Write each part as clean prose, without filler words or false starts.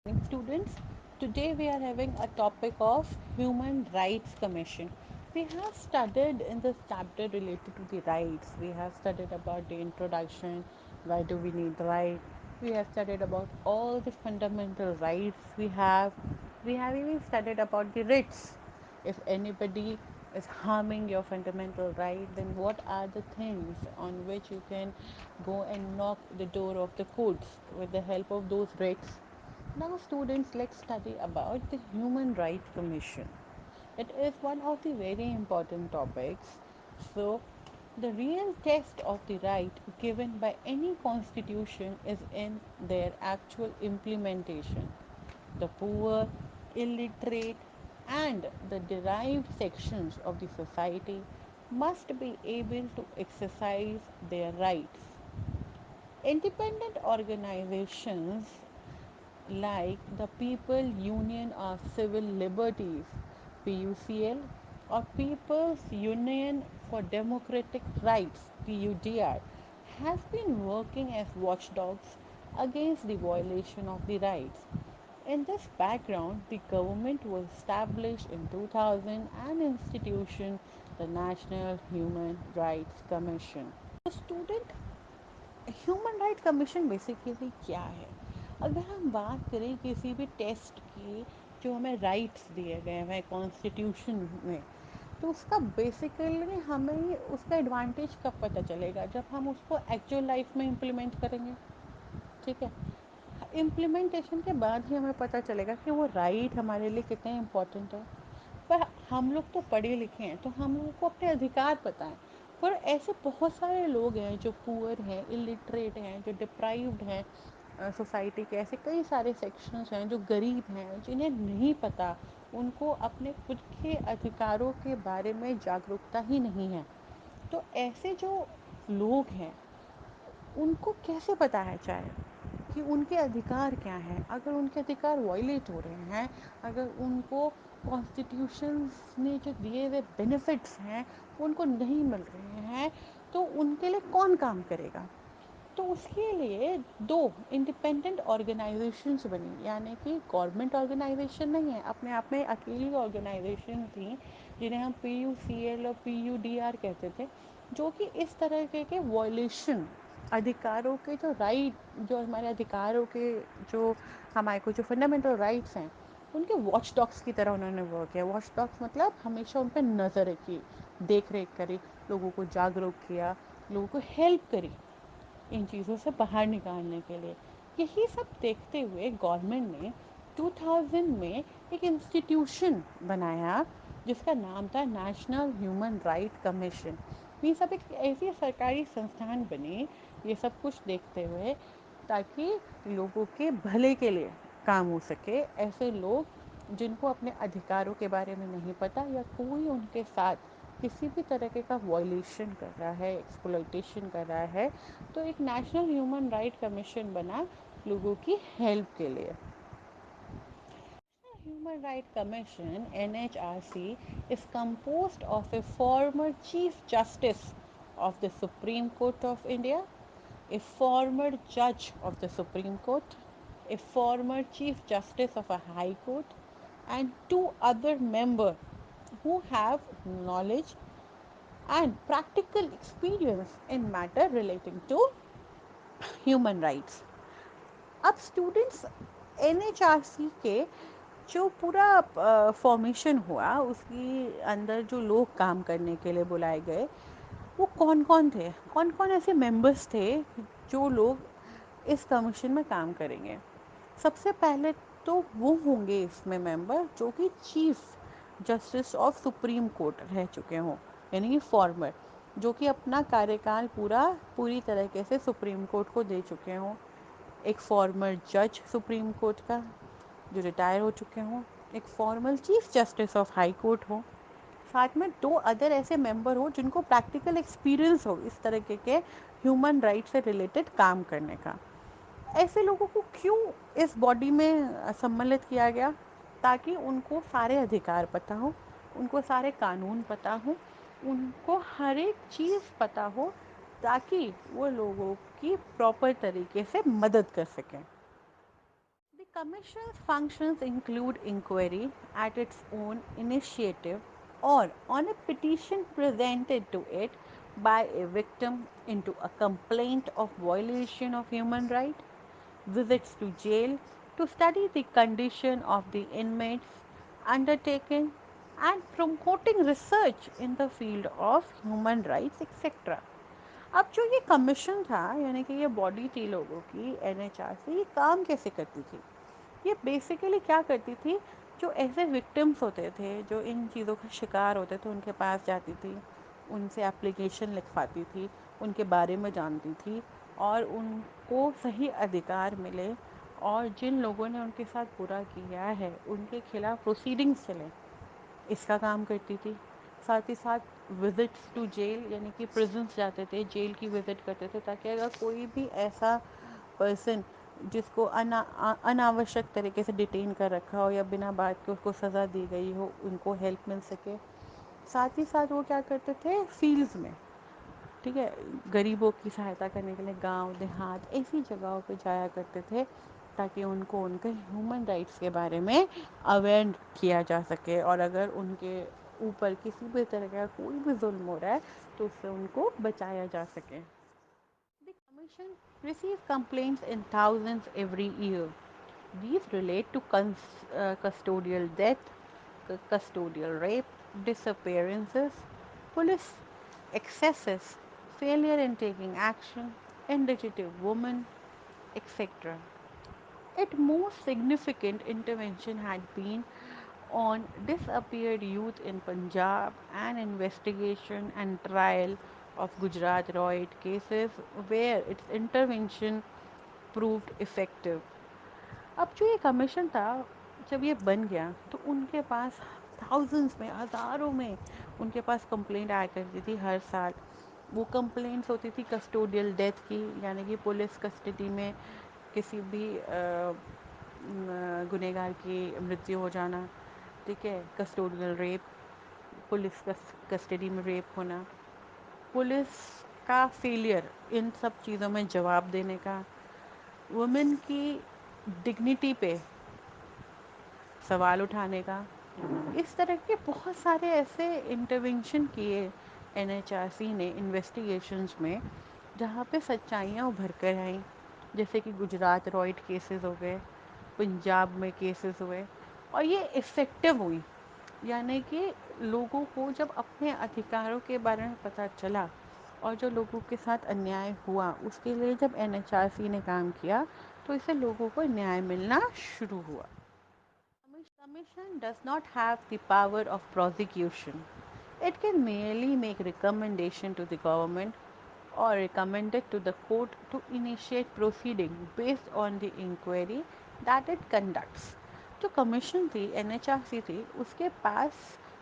Students. Today we are having a topic of Human Rights Commission. We have studied in this chapter related to the rights. We have studied about the introduction, why do we need right. We have studied about all the fundamental rights we have. We have even studied about the writs. If anybody is harming your fundamental right, then what are the things on which you can go and knock the door of the courts with the help of those writs? Now, students, let's study about the Human Rights Commission. It is one of the very important topics. So, the real test of the right given by any constitution is in their actual implementation. The poor, illiterate, and the derived sections of the society must be able to exercise their rights. Independent organizations like the People Union of Civil Liberties PUCL or People's Union for Democratic Rights PUDR have been working as watchdogs against the violation of the rights. In this background, the government was established in 2000 and institution the National Human Rights Commission. So student, human right commission basically क्या है? अगर हम बात करें किसी भी test की जो हमें राइट्स दिए गए हैं कॉन्स्टिट्यूशन में, तो उसका बेसिकली हमें उसका एडवांटेज कब पता चलेगा? जब हम उसको एक्चुअल लाइफ में इम्प्लीमेंट करेंगे। ठीक है, इम्प्लीमेंटेशन के बाद ही हमें पता चलेगा कि वो राइट हमारे लिए कितने इम्पोर्टेंट है। पर हम लोग तो पढ़े लिखे हैं, तो हम लोगों को अपने अधिकार पता है। पर ऐसे बहुत सारे लोग हैं जो पुअर हैं, इलिटरेट हैं, जो डिप्राइव्ड हैं सोसाइटी के। ऐसे कई सारे सेक्शंस हैं जो गरीब हैं, जिन्हें नहीं पता, उनको अपने खुद के अधिकारों के बारे में जागरूकता ही नहीं है। तो ऐसे जो लोग हैं, उनको कैसे बताया जाए कि उनके अधिकार क्या हैं? अगर उनके अधिकार वायलेट हो रहे हैं, अगर उनको कॉन्स्टिट्यूशन ने जो दिए हुए बेनिफिट्स हैं उनको नहीं मिल रहे हैं, तो उनके लिए कौन काम करेगा? तो उसके लिए दो इंडिपेंडेंट ऑर्गेनाइजेशंस बनी, यानी कि गवर्नमेंट ऑर्गेनाइजेशन नहीं है, अपने आप में अकेली ऑर्गेनाइजेशन थी, जिन्हें हम PUCL और PUDR कहते थे, जो कि इस तरह के वॉयलेशन, अधिकारों के जो राइट, जो हमारे अधिकारों के, जो हमारे को जो फंडामेंटल राइट्स हैं, उनके वॉच डॉग्स की तरह उन्होंने वर्क किया। वॉच डॉग्स मतलब हमेशा उन पर नज़र रखी, देख रेख करी, लोगों को जागरूक किया, लोगों को हेल्प करी इन चीज़ों से बाहर निकालने के लिए। यही सब देखते हुए गवर्नमेंट ने 2000 में एक इंस्टीट्यूशन बनाया जिसका नाम था नेशनल ह्यूमन राइट कमीशन। ये सब एक ऐसी सरकारी संस्थान बने ये सब कुछ देखते हुए, ताकि लोगों के भले के लिए काम हो सके। ऐसे लोग जिनको अपने अधिकारों के बारे में नहीं पता, या कोई उनके साथ किसी भी तरीके का वॉयलेशन कर रहा है, एक्सप्लॉइटेशन कर रहा है, तो एक नेशनल ह्यूमन राइट कमीशन बना लोगों की हेल्प के लिए। Human Rights Commission NHRC is composed of a former Chief Justice of the Supreme Court of India, a former judge of the Supreme Court, a former Chief Justice of a High Court, and two other members who have knowledge and practical experience in matter relating to human rights. अब students, NHRC के जो पूरा formation हुआ, उसके अंदर जो लोग काम करने के लिए बुलाए गए, वो कौन कौन थे, कौन कौन ऐसे मेंबर्स थे जो लोग इस कमीशन में काम करेंगे? सबसे पहले तो वो होंगे इसमें मेंबर जो कि chief justice of supreme court रह चुके हों, यानी कि फॉर्मर, जो कि अपना कार्यकाल पूरी तरीके से सुप्रीम कोर्ट को दे चुके हों। एक फॉर्मर जज सुप्रीम कोर्ट का जो रिटायर हो चुके हों, एक formal chief justice of high court हो, साथ में दो अदर ऐसे मेंबर हो जिनको प्रैक्टिकल एक्सपीरियंस हो इस तरह के ह्यूमन राइट से रिलेटेड काम करने का। ऐसे लोगों को क्यों इस बॉडी में सम्मिलित किया गया? ताकि उनको सारे अधिकार पता हो, उनको सारे कानून पता हो, उनको हर एक चीज़ पता हो, ताकि वो लोगों की प्रॉपर तरीके से मदद कर सकें। Commission's functions include inquiry at its own initiative or on a petition presented to it by a victim into a complaint of violation of human right, visits to jail to study the condition of the inmates undertaken, and promoting research in the field of human rights etc. अब जो ये commission था यानी कि ये body थी लोगों की एनएचआर से ये काम कैसे करती थी ये बेसिकली क्या करती थी जो ऐसे विक्टिम्स होते थे जो इन चीज़ों का शिकार होते थे उनके पास जाती थी उनसे एप्लीकेशन लिखवाती थी उनके बारे में जानती थी और उनको सही अधिकार मिले और जिन लोगों ने उनके साथ बुरा किया है उनके खिलाफ प्रोसीडिंग्स चलें इसका काम करती थी साथ ही साथ विज़िट्स टू जेल यानी कि प्रिजन्स जाते थे जेल की विज़िट करते थे ताकि अगर कोई भी ऐसा पर्सन जिसको अनावश्यक तरीके से डिटेन कर रखा हो या बिना बात के उसको सज़ा दी गई हो उनको हेल्प मिल सके साथ ही साथ वो क्या करते थे फील्ड्स में ठीक है गरीबों की सहायता करने के लिए गांव देहात ऐसी जगहों पे जाया करते थे ताकि उनको उनके ह्यूमन राइट्स के बारे में अवेयर किया जा सके और अगर उनके ऊपर किसी भी तरह का कोई भी जुल्म हो रहा है तो उससे उनको बचाया जा सके The Commission receives complaints in thousands every year. These relate to custodial death, custodial rape, disappearances, police excesses, failure in taking action, indigent women, etc. Its most significant intervention had been on disappeared youth in Punjab and investigation and trial of Gujarat Royd cases where its intervention proved effective. अब जो ये commission था जब ये बन गया तो उनके पास थाउजेंड्स में हज़ारों में उनके पास कंप्लेंट आया करती थी हर साल वो कंप्लेंट्स होती थी कस्टोडियल डेथ की यानी कि पुलिस कस्टडी में किसी भी गुनहगार की मृत्यु हो जाना ठीक है कस्टोडियल रेप पुलिस कस्टडी में रेप होना पुलिस का फेलियर इन सब चीज़ों में जवाब देने का वुमेन की डिग्निटी पे सवाल उठाने का इस तरह के बहुत सारे ऐसे इंटरवेंशन किए एनएचआरसी ने इन्वेस्टिगेशंस में जहाँ पे सच्चाइयाँ उभर कर आईं जैसे कि गुजरात रॉयड केसेस हो गए पंजाब में केसेस हुए और ये इफ़ेक्टिव हुई यानी कि लोगों को जब अपने अधिकारों के बारे में पता चला और जो लोगों के साथ अन्याय हुआ उसके लिए जब एनएचआरसी ने काम किया तो इससे लोगों को न्याय मिलना शुरू हुआ Commission does not have the power of prosecution. It can merely make recommendation to the government or recommend it to the court to initiate proceeding based on the inquiry that it conducts. जो commission थी NHRC थी उसके पास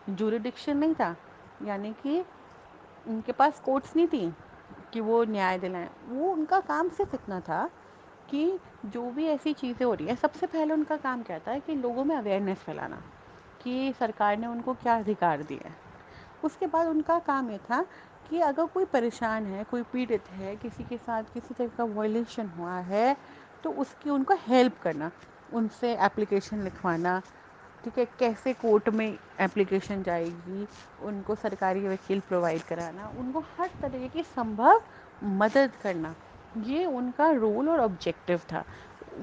jurisdiction नहीं था यानी कि उनके पास courts नहीं थी कि वो न्याय दिलाएं वो उनका काम सिर्फ इतना था कि जो भी ऐसी चीज़ें हो रही हैं सबसे पहले उनका काम क्या था कि लोगों में अवेयरनेस फैलाना कि सरकार ने उनको क्या अधिकार दिए हैं उसके बाद उनका काम ये था कि अगर कोई परेशान है कोई पीड़ित है किसी के साथ किसी तरह का वायलेशन हुआ है तो उसकी उनको हेल्प करना उनसे एप्लीकेशन लिखवाना ठीक है कैसे कोर्ट में एप्लीकेशन जाएगी उनको सरकारी वकील प्रोवाइड कराना उनको हर तरह की संभव मदद करना ये उनका रोल और ऑब्जेक्टिव था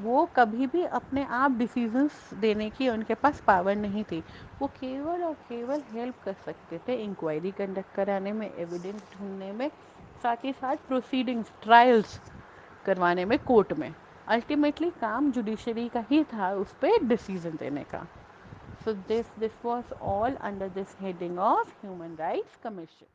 वो कभी भी अपने आप डिसीजंस देने की उनके पास पावर नहीं थी वो केवल और केवल हेल्प कर सकते थे इंक्वायरी कंडक्ट कराने में एविडेंस ढूंढने में साथ ही साथ प्रोसीडिंग्स ट्रायल्स करवाने में कोर्ट में अल्टीमेटली काम जुडिशरी का ही था उस पर डिसीजन देने का So this was all under this heading of Human Rights Commission.